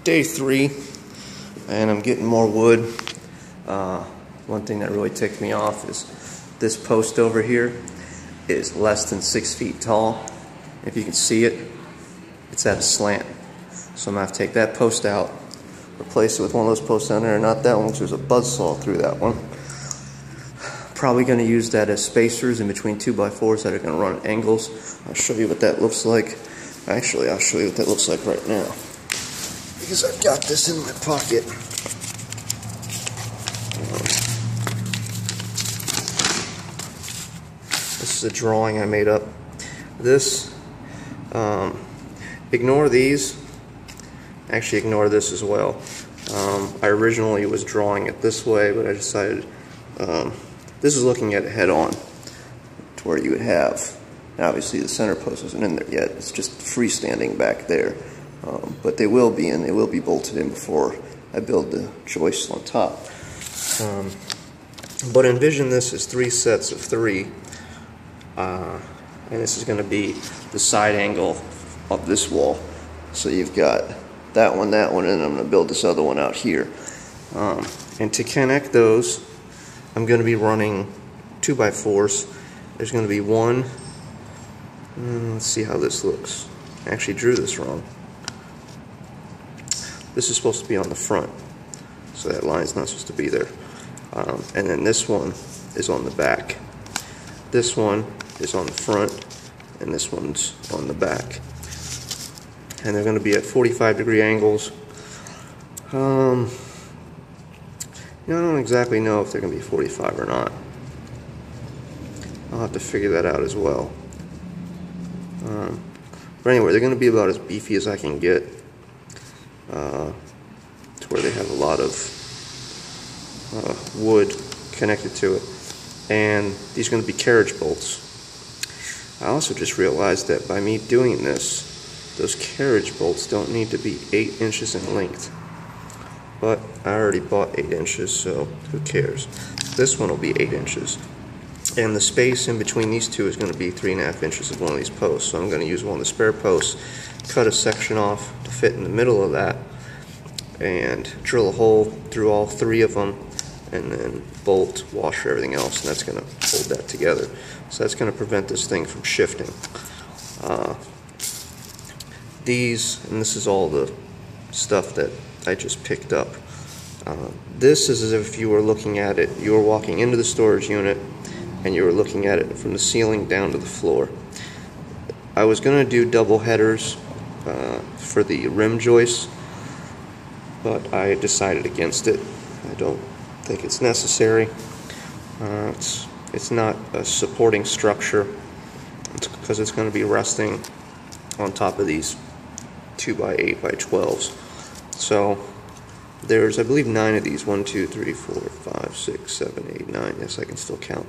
day 3, and I'm getting more wood. One thing that really ticked me off is this post over here is less than 6 feet tall. If you can see it, it's at a slant. So I'm going to have to take that post out, replace it with one of those posts down there, not that one, because there's a buzzsaw through that one. Probably going to use that as spacers in between 2x4s that are going to run at angles. I'll show you what that looks like. Actually, I'll show you what that looks like right now, because I've got this in my pocket. This is a drawing I made up. This, ignore these. Actually, ignore this as well. I originally was drawing it this way, but I decided this is looking at it head on to where you would have, obviously the center post isn't in there yet, it's just freestanding back there, but they will be, and they will be bolted in before I build the joists on top. But envision this as 3 sets of 3, and this is going to be the side angle of this wall. So you've got that one, and I'm going to build this other one out here. And to connect those, I'm going to be running 2x4s. There's going to be one. Let's see how this looks. I actually drew this wrong. This is supposed to be on the front, so that line's not supposed to be there. And then this one is on the back. This one is on the front, and this one's on the back. And they're going to be at 45-degree angles. I don't exactly know if they're going to be 45 or not. I'll have to figure that out as well. But anyway, they're going to be about as beefy as I can get, to where they have a lot of wood connected to it. And these are going to be carriage bolts. I also just realized that by me doing this, those carriage bolts don't need to be 8 inches in length. But I already bought 8 inches, so who cares? This one will be 8 inches. And the space in between these two is going to be 3.5 inches of one of these posts. So I'm going to use one of the spare posts, cut a section off to fit in the middle of that, and drill a hole through all 3 of them, and then bolt, washer, everything else, and that's going to hold that together. So that's going to prevent this thing from shifting. And this is all the stuff that I just picked up. This is as if you were looking at it, you were walking into the storage unit and you were looking at it from the ceiling down to the floor. I was going to do double headers for the rim joists, but I decided against it. I don't think it's necessary. It's not a supporting structure. It's because it's going to be resting on top of these 2x8x12s. So there's, I believe, 9 of these. 1, 2, 3, 4, 5, 6, 7, 8, 9. Yes, I can still count.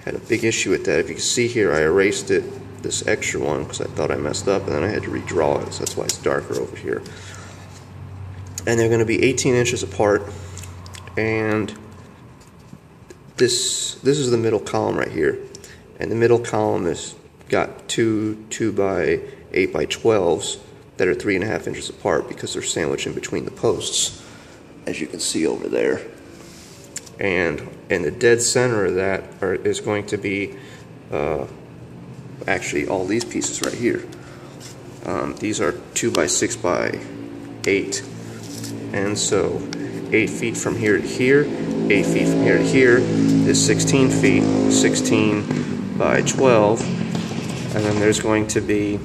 Had a big issue with that. If you can see here, I erased it, this extra one, because I thought I messed up, and then I had to redraw it. So that's why it's darker over here. And they're going to be 18 inches apart. And this is the middle column right here. And the middle column has got 2 2x8x12s that are 3.5 inches apart because they're sandwiched in between the posts, as you can see over there. And in the dead center of that is going to be actually all these pieces right here. These are 2x6x8, and so 8 feet from here to here, 8 feet from here to here is 16 feet, 16 by 12, and then there's going to be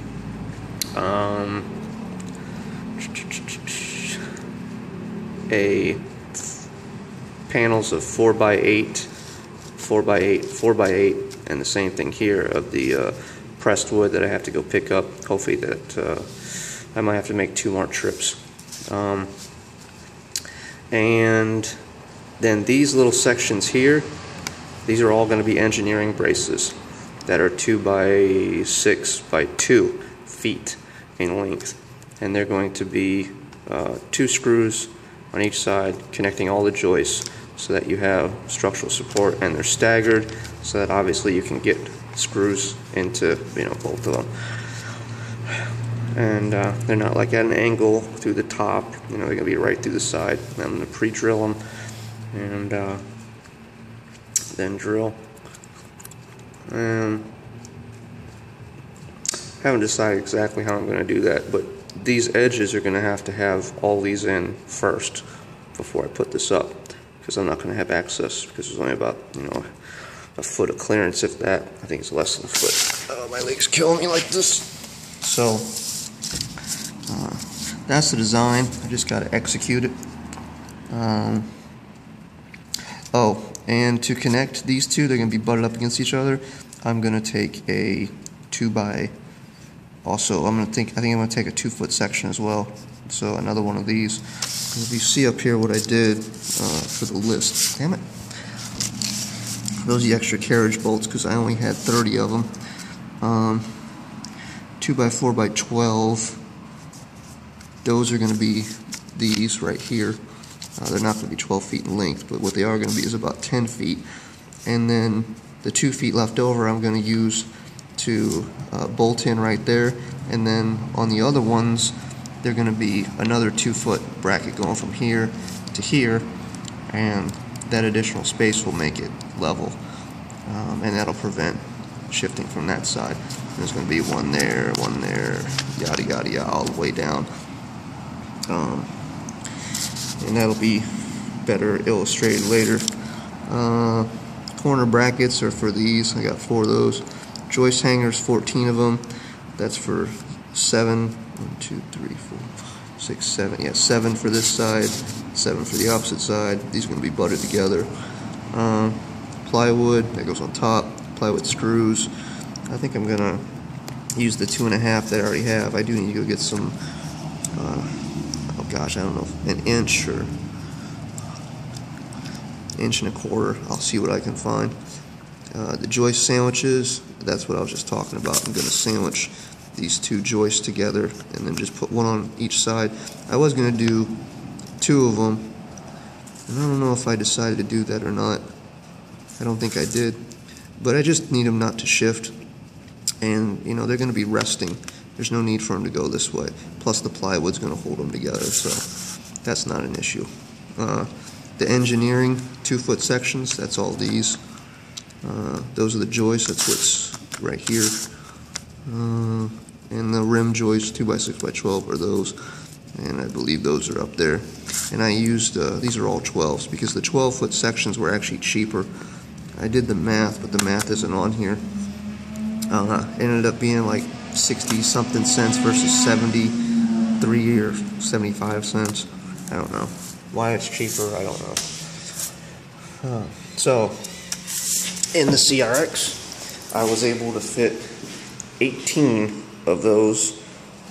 panels of 4x8, 4x8, 4x8, and the same thing here of the pressed wood that I have to go pick up. Hopefully that I might have to make 2 more trips. And then these little sections here, these are all going to be engineering braces that are 2x6x2 feet in length, and they're going to be 2 screws on each side connecting all the joists so that you have structural support, and they're staggered so that obviously you can get screws into both of them. and they're not like at an angle through the top. You know, they're gonna be right through the side. I'm gonna pre-drill them and then drill. And haven't decided exactly how I'm going to do that, but these edges are going to have all these in first before I put this up, because I'm not going to have access, because there's only about, you know, a foot of clearance, if that. I think it's less than a foot. Oh, my leg's killing me like this. So that's the design. I just got to execute it. Oh, and to connect these two, they're going to be butted up against each other. I'm going to take a 2x. Also, I think I'm going to take a 2-foot section as well. So another one of these. If you see up here what I did for the list, damn it. Those are the extra carriage bolts because I only had 30 of them. 2x4x12. Those are going to be these right here. They're not going to be 12 feet in length, but what they are going to be is about 10 feet. And then the 2 feet left over I'm going to use to bolt in right there, and then on the other ones they're going to be another 2-foot bracket going from here to here, and that additional space will make it level, and that'll prevent shifting from that side. There's going to be one there, yada yada yada, all the way down, and that'll be better illustrated later. Corner brackets are for these. I got 4 of those. Joist hangers, 14 of them. That's for 7. 1, 2, 3, 4, 5, 6, 7. Yeah, 7 for this side, 7 for the opposite side. These are going to be butted together. Plywood, that goes on top. Plywood screws. I think I'm going to use the 2.5 that I already have. I do need to go get some, oh gosh, I don't know, an inch or inch and a quarter. I'll see what I can find. The joist sandwiches, that's what I was just talking about. I'm going to sandwich these 2 joists together and then just put one on each side. I was going to do 2 of them, and I don't know if I decided to do that or not. I don't think I did, but I just need them not to shift, and you know, they're going to be resting. There's no need for them to go this way. Plus the plywood's going to hold them together, so that's not an issue. The engineering 2-foot sections, that's all these. Those are the joists, that's what's right here. And the rim joists, 2x6x12 are those, and I believe those are up there. And I used, these are all 12s, because the 12-foot sections were actually cheaper. I did the math, but the math isn't on here. It ended up being like 60-something cents versus 73 or 75 cents. I don't know. Why it's cheaper, I don't know. So, in the CRX, I was able to fit 18 of those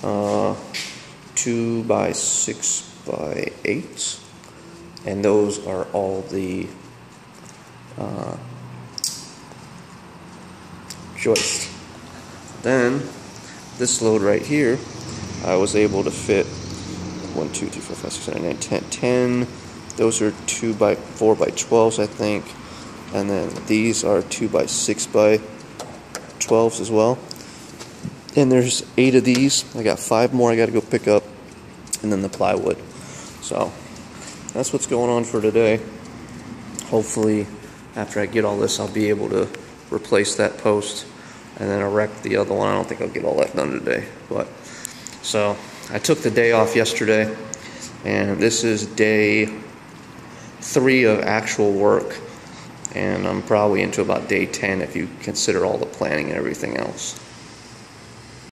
2x6x8s, and those are all the joists. Then this load right here, I was able to fit 1, 2, 3, 4, 5, 6, 7, 8, 9, 10, 10. Those are 2x4x12s, I think. And then these are 2x6x12s as well. And there's 8 of these. I got 5 more I got to go pick up. And then the plywood. So that's what's going on for today. Hopefully, after I get all this, I'll be able to replace that post and then erect the other one. I don't think I'll get all that done today. But so I took the day off yesterday, and this is day 3 of actual work. And I'm probably into about day 10 if you consider all the planning and everything else.